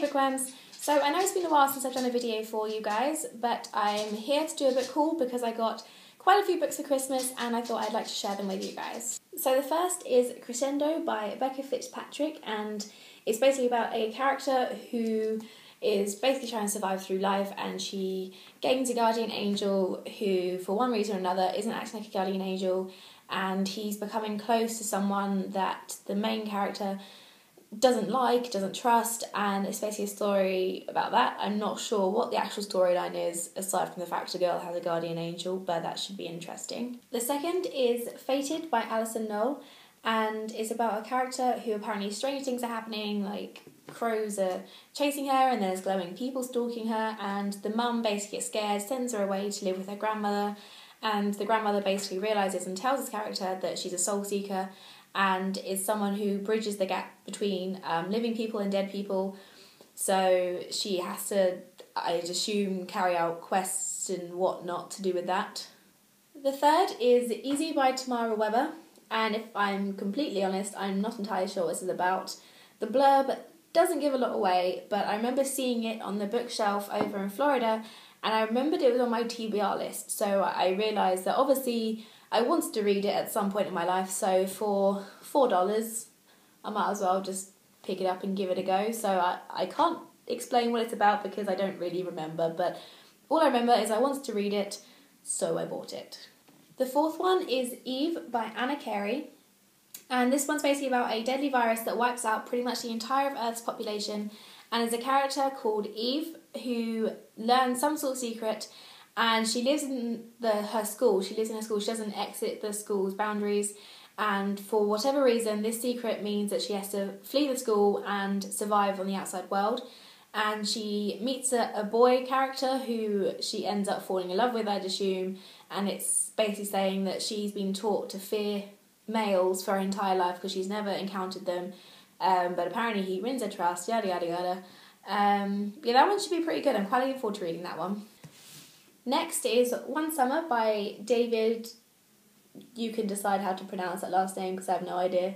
Bookworms. So I know it's been a while since I've done a video for you guys, but I'm here to do a book haul because I got quite a few books for Christmas and I thought I'd like to share them with you guys. So the first is Crescendo by Becca Fitzpatrick, and it's basically about a character who is basically trying to survive through life, and she gains a guardian angel who, for one reason or another, isn't acting like a guardian angel, and he's becoming close to someone that the main character doesn't trust, and it's basically a story about that. I'm not sure what the actual storyline is, aside from the fact the girl has a guardian angel, but that should be interesting. The second is Fated by Alison Noel, and it's about a character who apparently strange things are happening, like crows are chasing her and there's glowing people stalking her, and the mum basically gets scared, sends her away to live with her grandmother, and the grandmother basically realises and tells this character that she's a soul seeker and is someone who bridges the gap between living people and dead people. So she has to, I'd assume, carry out quests and whatnot to do with that. The third is Easy by Tamara Webber, and if I'm completely honest, I'm not entirely sure what this is about. The blurb doesn't give a lot away, but I remember seeing it on the bookshelf over in Florida, and I remembered it was on my TBR list, so I realised that obviously I wanted to read it at some point in my life, so for $4, I might as well just pick it up and give it a go. So I can't explain what it's about because I don't really remember, but all I remember is I wanted to read it, so I bought it. The fourth one is Eve by Anna Carey, and this one's basically about a deadly virus that wipes out pretty much the entire of Earth's population, and is a character called Eve who learns some sort of secret, and she lives in her school. She doesn't exit the school's boundaries, and for whatever reason this secret means that she has to flee the school and survive on the outside world. And she meets a boy character who she ends up falling in love with, I'd assume, and it's basically saying that she's been taught to fear males for her entire life because she's never encountered them, but apparently he wins her trust, yada yada yada. Yeah, that one should be pretty good. I'm quite looking forward to reading that one. Next is One Summer by David, you can decide how to pronounce that last name because I have no idea.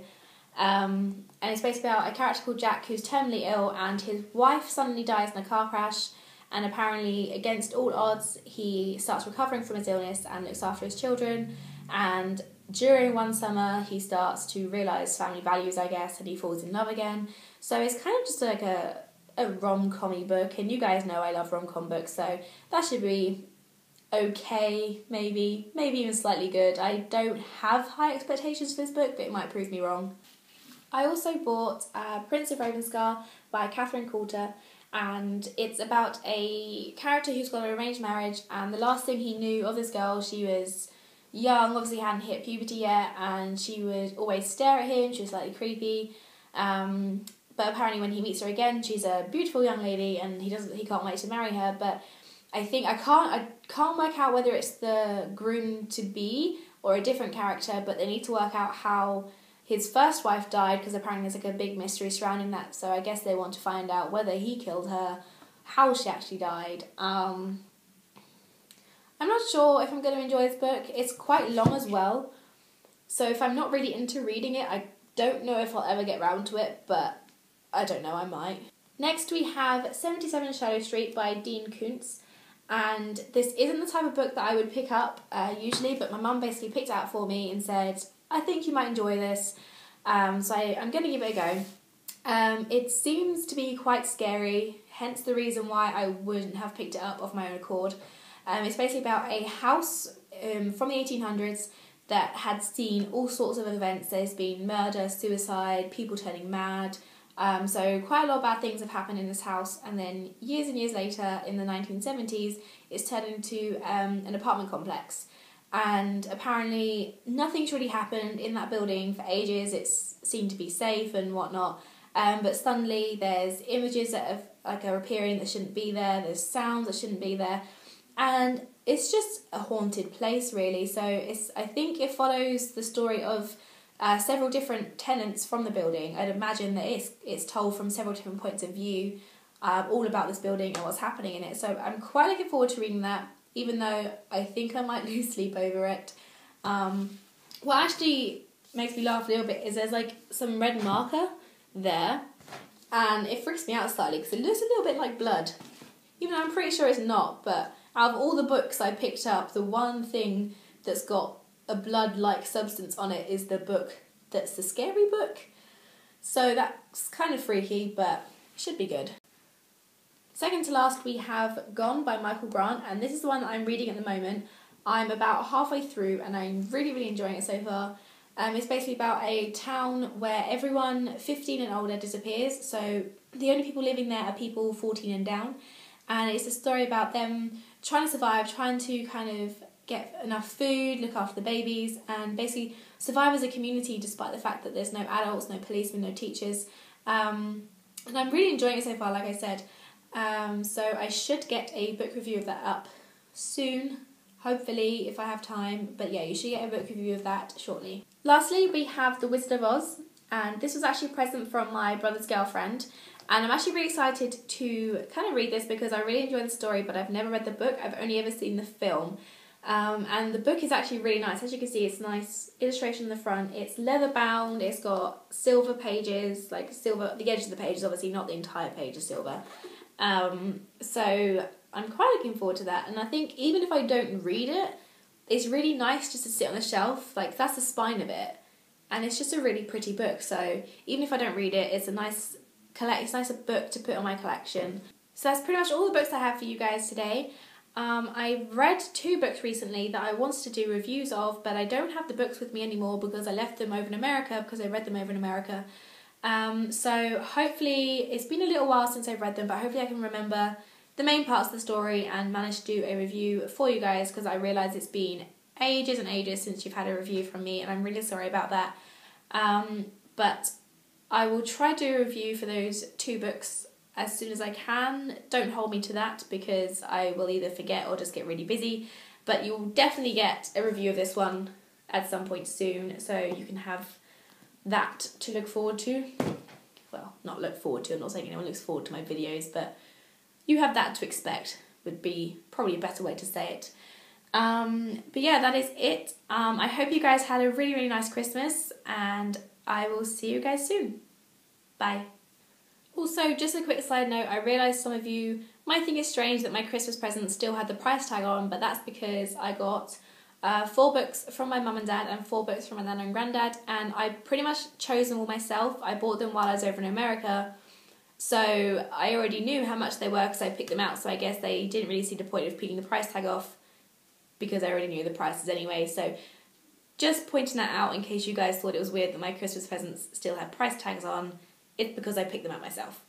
And it's basically about a character called Jack who's terminally ill, and his wife suddenly dies in a car crash, and apparently against all odds he starts recovering from his illness and looks after his children, and during one summer he starts to realise family values, I guess, and he falls in love again. So it's kind of just like a rom-com-y book, and you guys know I love rom-com books, so that should be okay, maybe even slightly good. I don't have high expectations for this book, but it might prove me wrong. I also bought Prince of Ravenscar by Catherine Coulter, and it's about a character who's got an arranged marriage, and the last thing he knew of this girl, she was young, obviously hadn't hit puberty yet, and she would always stare at him, she was slightly creepy, but apparently when he meets her again, she's a beautiful young lady and he can't wait to marry her. But I can't work out whether it's the groom-to-be or a different character, but they need to work out how his first wife died, because apparently there's like a big mystery surrounding that, so I guess they want to find out whether he killed her, how she actually died. I'm not sure if I'm going to enjoy this book. It's quite long as well, so if I'm not really into reading it, I don't know if I'll ever get round to it, but I don't know, I might. Next we have 77 Shadow Street by Dean Koontz, and this isn't the type of book that I would pick up usually, but my mum basically picked it out for me and said, I think you might enjoy this, so I'm going to give it a go. It seems to be quite scary, hence the reason why I wouldn't have picked it up of my own accord. It's basically about a house from the 1800s that had seen all sorts of events. There's been murder, suicide, people turning mad, so quite a lot of bad things have happened in this house, and then years and years later, in the 1970s, it's turned into an apartment complex. And apparently nothing's really happened in that building for ages. It's seemed to be safe and whatnot, but suddenly there's images that are appearing that shouldn't be there, there's sounds that shouldn't be there, and it's just a haunted place, really. So I think it follows the story of several different tenants from the building. I'd imagine that it's told from several different points of view, all about this building and what's happening in it. So I'm quite looking forward to reading that, even though I think I might lose sleep over it. What actually makes me laugh a little bit is there's like some red marker there, and it freaks me out slightly because it looks a little bit like blood. Even though I'm pretty sure it's not, but out of all the books I picked up, the one thing that's got a blood-like substance on it is the book that's the scary book. So that's kind of freaky, but it should be good. Second to last, we have Gone by Michael Grant, and this is the one that I'm reading at the moment. I'm about halfway through, and I'm really, really enjoying it so far. It's basically about a town where everyone 15 and older disappears, so the only people living there are people 14 and down, and it's a story about them trying to survive, trying to kind of get enough food, look after the babies, and basically survive as a community despite the fact that there's no adults, no policemen, no teachers. And I'm really enjoying it so far, like I said. So I should get a book review of that up soon, hopefully, if I have time. But yeah, you should get a book review of that shortly. Lastly, we have The Wizard of Oz, and this was actually a present from my brother's girlfriend. And I'm actually really excited to kind of read this because I really enjoy the story, but I've never read the book. I've only ever seen the film. And the book is actually really nice. As you can see, it's nice illustration on the front. It's leather bound. It's got silver pages, like silver. The edge of the page is obviously not the entire page is silver. So I'm quite looking forward to that. And I think even if I don't read it, it's really nice just to sit on the shelf. Like, that's the spine of it. And it's just a really pretty book. So even if I don't read it, it's a nice book to put on my collection. So that's pretty much all the books I have for you guys today. I read 2 books recently that I wanted to do reviews of, but I don't have the books with me anymore because I left them over in America because I read them over in America. So hopefully, it's been a little while since I've read them, but hopefully I can remember the main parts of the story and manage to do a review for you guys, because I realise it's been ages and ages since you've had a review from me, and I'm really sorry about that. But I will try to do a review for those 2 books as soon as I can. Don't hold me to that because I will either forget or just get really busy, but you'll definitely get a review of this one at some point soon, so you can have that to look forward to. Well, not look forward to, I'm not saying anyone looks forward to my videos, but you have that to expect would be probably a better way to say it. But yeah, that is it. I hope you guys had a really, really nice Christmas, and I will see you guys soon. Bye. Also, just a quick side note, I realise some of you might think it's strange that my Christmas present still had the price tag on, but that's because I got 4 books from my mum and dad and 4 books from my nan and granddad, and I pretty much chose them all myself. I bought them while I was over in America, so I already knew how much they were because I picked them out, so I guess they didn't really see the point of picking the price tag off because I already knew the prices anyway. So just pointing that out in case you guys thought it was weird that my Christmas presents still had price tags on. It's because I picked them out myself.